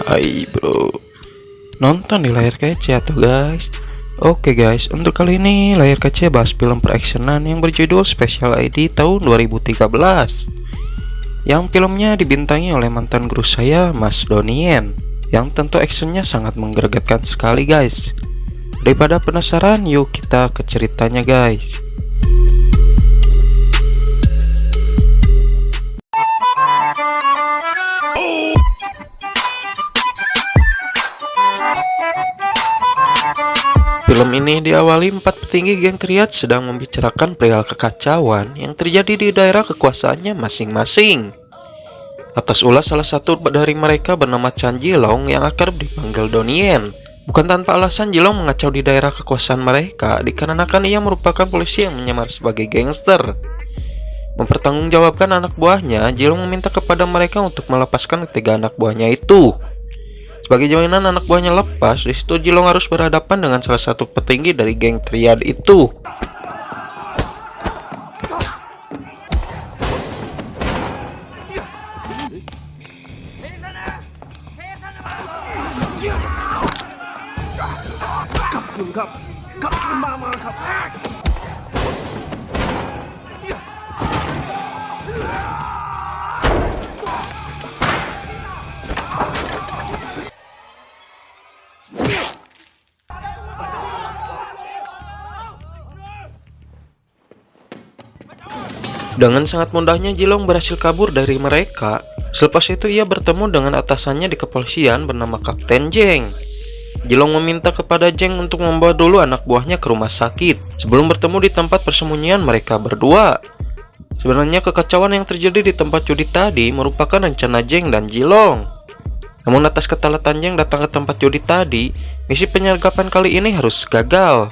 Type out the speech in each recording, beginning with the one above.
Hai bro, nonton di layar kece atau guys? Oke guys, untuk kali ini layar kece bahas film peraksionan yang berjudul Special ID tahun 2013. Yang filmnya dibintangi oleh mantan guru saya, Mas Donien, yang tentu actionnya sangat menggerakkan sekali guys. Daripada penasaran, yuk kita ke ceritanya guys. Film ini diawali 4 petinggi geng triad sedang membicarakan perihal kekacauan yang terjadi di daerah kekuasaannya masing-masing. Atas ulah salah satu dari mereka bernama Chan Jilong yang akrab dipanggil Donien. Bukan tanpa alasan Jilong mengacau di daerah kekuasaan mereka dikarenakan ia merupakan polisi yang menyamar sebagai gangster. Mempertanggungjawabkan anak buahnya, Jilong meminta kepada mereka untuk melepaskan ketiga anak buahnya itu. Sebagai jaminan anak buahnya lepas, disitu Jilong harus berhadapan dengan salah satu petinggi dari geng triad itu. Dengan sangat mudahnya Jilong berhasil kabur dari mereka. Selepas itu ia bertemu dengan atasannya di kepolisian bernama Kapten Jeng. Jilong meminta kepada Jeng untuk membawa dulu anak buahnya ke rumah sakit sebelum bertemu di tempat persembunyian mereka berdua. Sebenarnya kekacauan yang terjadi di tempat judi tadi merupakan rencana Jeng dan Jilong. Namun atas ketalataan Jeng datang ke tempat judi tadi, misi penyergapan kali ini harus gagal.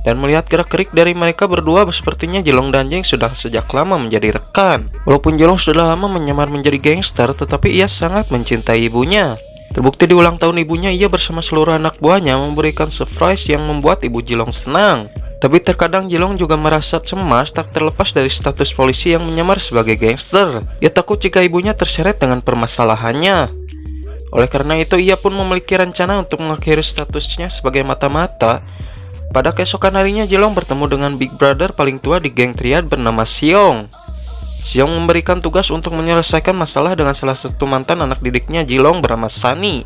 Dan melihat gerak-gerik dari mereka berdua, sepertinya Jilong dan Jeng sudah sejak lama menjadi rekan. Walaupun Jilong sudah lama menyamar menjadi gangster, tetapi ia sangat mencintai ibunya. Terbukti di ulang tahun ibunya, ia bersama seluruh anak buahnya memberikan surprise yang membuat ibu Jilong senang. Tapi terkadang Jilong juga merasa cemas tak terlepas dari status polisi yang menyamar sebagai gangster. Ia takut jika ibunya terseret dengan permasalahannya. Oleh karena itu, ia pun memiliki rencana untuk mengakhiri statusnya sebagai mata-mata. Pada keesokan harinya, Jilong bertemu dengan Big Brother paling tua di geng triad bernama Xiong. Xiong memberikan tugas untuk menyelesaikan masalah dengan salah satu mantan anak didiknya Jilong bernama Sunny.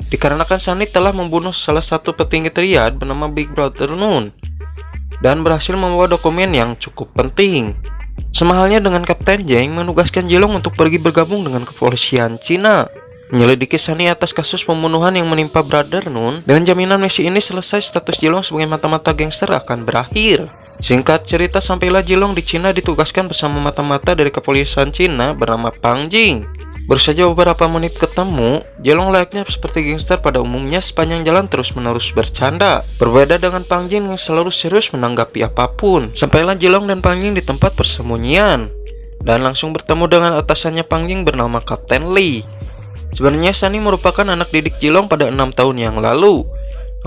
Dikarenakan Sunny telah membunuh salah satu petinggi triad bernama Big Brother Noon dan berhasil membawa dokumen yang cukup penting. Sama halnya dengan Kapten Jeng menugaskan Jilong untuk pergi bergabung dengan kepolisian Cina, menyelidiki Sunny atas kasus pembunuhan yang menimpa Brother Noon. Dengan jaminan misi ini selesai, status Jilong sebagai mata-mata gangster akan berakhir. Singkat cerita, sampailah Jilong di Cina ditugaskan bersama mata-mata dari kepolisian Cina bernama Pang Jing. Baru saja beberapa menit ketemu, Jilong layaknya seperti gangster pada umumnya sepanjang jalan terus-menerus bercanda. Berbeda dengan Pang Jing yang selalu serius menanggapi apapun. Sampailah Jilong dan Pang Jing di tempat persembunyian dan langsung bertemu dengan atasannya Pang Jing bernama Kapten Lee. Sebenarnya Sunny merupakan anak didik Jilong pada 6 tahun yang lalu.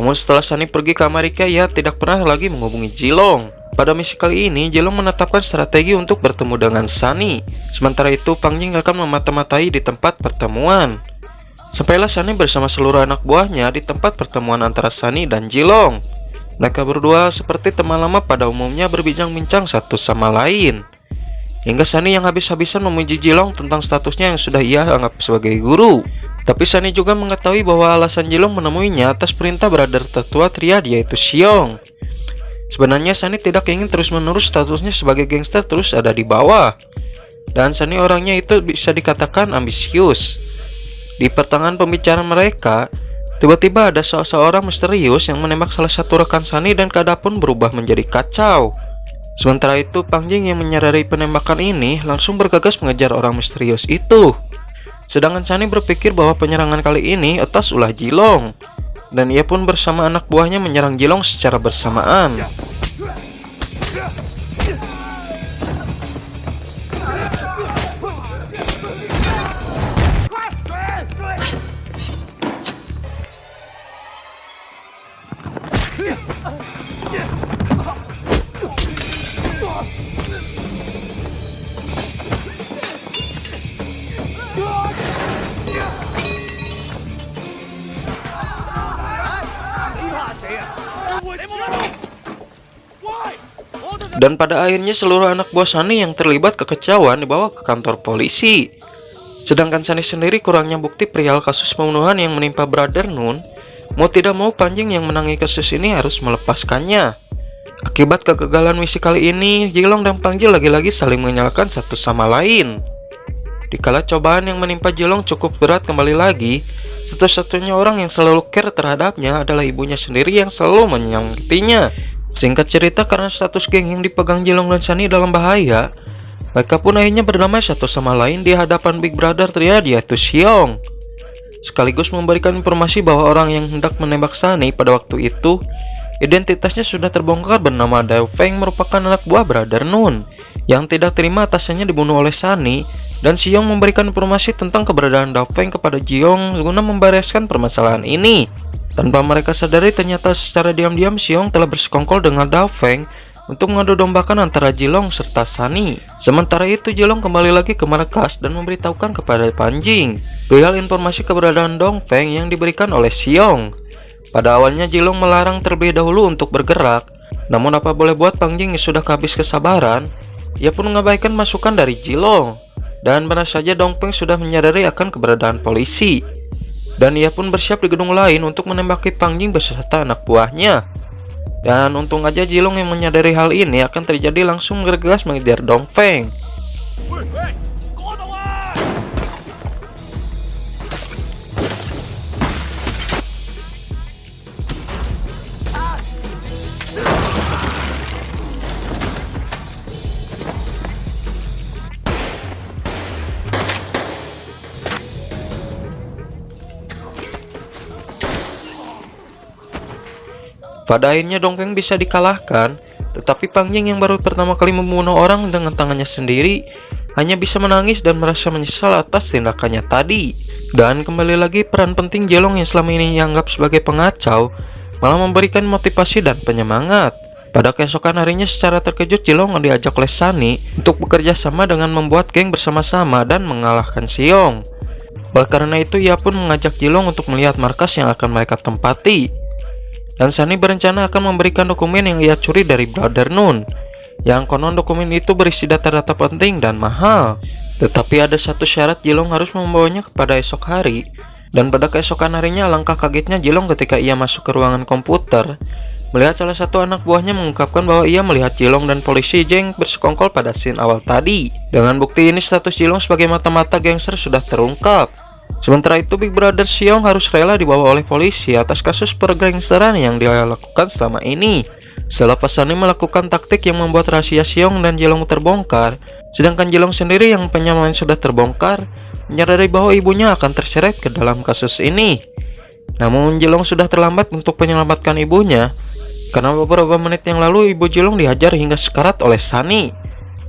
Namun setelah Sunny pergi ke Amerika, ia tidak pernah lagi menghubungi Jilong. Pada misi kali ini, Jilong menetapkan strategi untuk bertemu dengan Sunny. Sementara itu, Pang Jing akan memata-matai di tempat pertemuan. Sampailah Sunny bersama seluruh anak buahnya di tempat pertemuan antara Sunny dan Jilong. Mereka berdua seperti teman lama pada umumnya berbincang-bincang satu sama lain. Hingga Sunny yang habis-habisan memuji Jilong tentang statusnya yang sudah ia anggap sebagai guru. Tapi Sunny juga mengetahui bahwa alasan Jilong menemuinya atas perintah brother tertua triad yaitu Xiong. Sebenarnya Sunny tidak ingin terus-menerus statusnya sebagai gangster terus ada di bawah. Dan Sunny orangnya itu bisa dikatakan ambisius. Di pertengahan pembicaraan mereka, tiba-tiba ada seorang misterius yang menembak salah satu rekan Sunny dan keadaan pun berubah menjadi kacau. Sementara itu, Pang Jing yang menyadari penembakan ini langsung bergegas mengejar orang misterius itu. Sedangkan Sunny berpikir bahwa penyerangan kali ini atas ulah Jilong, dan ia pun bersama anak buahnya menyerang Jilong secara bersamaan. Dan pada akhirnya seluruh anak buah Sunny yang terlibat kekacauan dibawa ke kantor polisi. Sedangkan Sunny sendiri kurangnya bukti perihal kasus pembunuhan yang menimpa Brother Nun. Mau tidak mau Panjing yang menangani kasus ini harus melepaskannya. Akibat kegagalan misi kali ini, Jilong dan Panji lagi-lagi saling menyalahkan satu sama lain. Dikala cobaan yang menimpa Jilong cukup berat kembali lagi, satu-satunya orang yang selalu care terhadapnya adalah ibunya sendiri yang selalu menyakitinya. Singkat cerita, karena status geng yang dipegang Jilong dan Sunny dalam bahaya, mereka pun akhirnya berdamai satu sama lain di hadapan Big Brother Triad, yaitu Xiong. Sekaligus memberikan informasi bahwa orang yang hendak menembak Sunny pada waktu itu identitasnya sudah terbongkar bernama Dao Feng, merupakan anak buah Brother Nun yang tidak terima atasannya dibunuh oleh Sunny, dan Xiong memberikan informasi tentang keberadaan Dao Feng kepada Jiong guna membereskan permasalahan ini. Tanpa mereka sadari, ternyata secara diam-diam Xiong telah bersekongkol dengan Dao Feng untuk mengadu dombakan antara Jilong serta Sunny. Sementara itu Jilong kembali lagi ke markas dan memberitahukan kepada Panjing perihal informasi keberadaan Dao Feng yang diberikan oleh Xiong. Pada awalnya Jilong melarang terlebih dahulu untuk bergerak, namun apa boleh buat, Panjing yang sudah kehabis kesabaran, ia pun mengabaikan masukan dari Jilong. Dan benar saja Dao Feng sudah menyadari akan keberadaan polisi, dan ia pun bersiap di gedung lain untuk menembaki Panjing beserta anak buahnya. Dan untung aja Jilong yang menyadari hal ini akan terjadi langsung bergegas mengejar Dao Feng. Pada akhirnya Dao Feng bisa dikalahkan, tetapi Panjing yang baru pertama kali membunuh orang dengan tangannya sendiri hanya bisa menangis dan merasa menyesal atas tindakannya tadi. Dan kembali lagi, peran penting Jilong yang selama ini dianggap sebagai pengacau malah memberikan motivasi dan penyemangat. Pada keesokan harinya, secara terkejut Jilong diajak oleh Sunny untuk bekerja sama dengan membuat geng bersama-sama dan mengalahkan Xiong. Oleh karena itu, ia pun mengajak Jilong untuk melihat markas yang akan mereka tempati. Dan Sunny berencana akan memberikan dokumen yang ia curi dari Brother Nun, yang konon dokumen itu berisi data-data penting dan mahal. Tetapi ada satu syarat, Jilong harus membawanya kepada esok hari. Dan pada keesokan harinya, alangkah kagetnya Jilong ketika ia masuk ke ruangan komputer, melihat salah satu anak buahnya mengungkapkan bahwa ia melihat Jilong dan polisi Jeng bersekongkol pada scene awal tadi. Dengan bukti ini, status Jilong sebagai mata-mata gangster sudah terungkap. Sementara itu, Big Brother Xiong harus rela dibawa oleh polisi atas kasus pergangsteran yang dia lakukan selama ini. Selepas Sunny melakukan taktik yang membuat rahasia Xiong dan Jilong terbongkar, sedangkan Jilong sendiri yang penyamaran sudah terbongkar, menyadari bahwa ibunya akan terseret ke dalam kasus ini. Namun Jilong sudah terlambat untuk menyelamatkan ibunya, karena beberapa menit yang lalu ibu Jilong dihajar hingga sekarat oleh Sunny.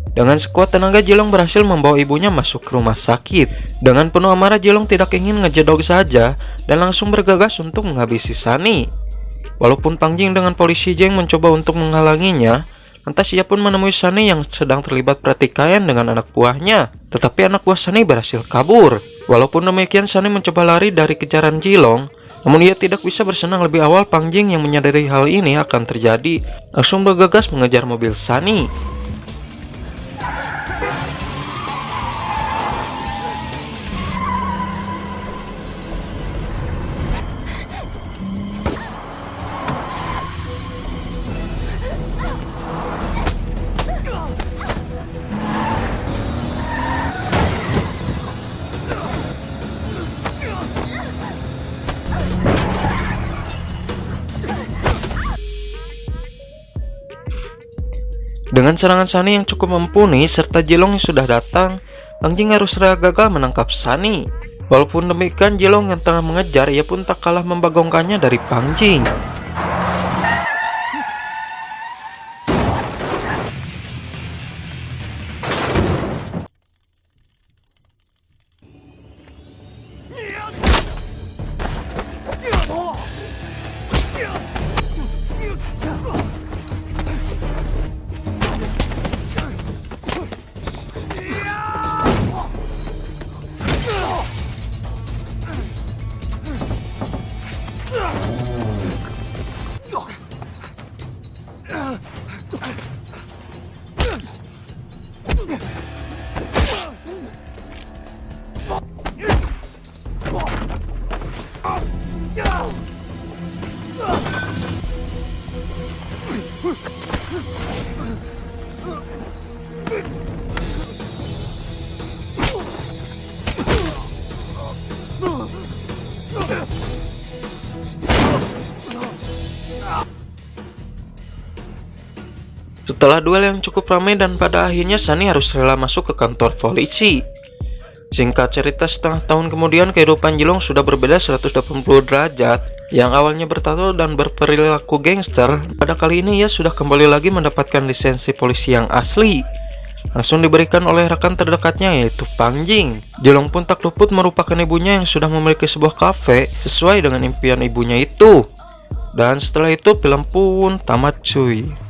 Dengan sekuat tenaga, Jilong berhasil membawa ibunya masuk ke rumah sakit. Dengan penuh amarah, Jilong tidak ingin ngejedok saja dan langsung bergegas untuk menghabisi Sunny. Walaupun Panjing dengan polisi Jeng mencoba untuk menghalanginya, lantas ia pun menemui Sunny yang sedang terlibat pertikaian dengan anak buahnya. Tetapi anak buah Sunny berhasil kabur. Walaupun demikian, Sunny mencoba lari dari kejaran Jilong, namun ia tidak bisa bersenang lebih awal. Panjing yang menyadari hal ini akan terjadi, langsung bergegas mengejar mobil Sunny. Dengan serangan Sunny yang cukup mumpuni serta Jilong yang sudah datang, Panjing harus gagal menangkap Sunny. Walaupun demikian, Jilong yang tengah mengejar, ia pun tak kalah membagongkannya dari Panjing. Setelah duel yang cukup ramai dan pada akhirnya Sunny harus rela masuk ke kantor polisi. Singkat cerita, setengah tahun kemudian kehidupan Jilong sudah berbeda 180 derajat. Yang awalnya bertato dan berperilaku gangster, pada kali ini ia sudah kembali lagi mendapatkan lisensi polisi yang asli. Langsung diberikan oleh rekan terdekatnya yaitu Fang Jing. Jilong pun tak luput merupakan ibunya yang sudah memiliki sebuah kafe sesuai dengan impian ibunya itu. Dan setelah itu film pun tamat cuy.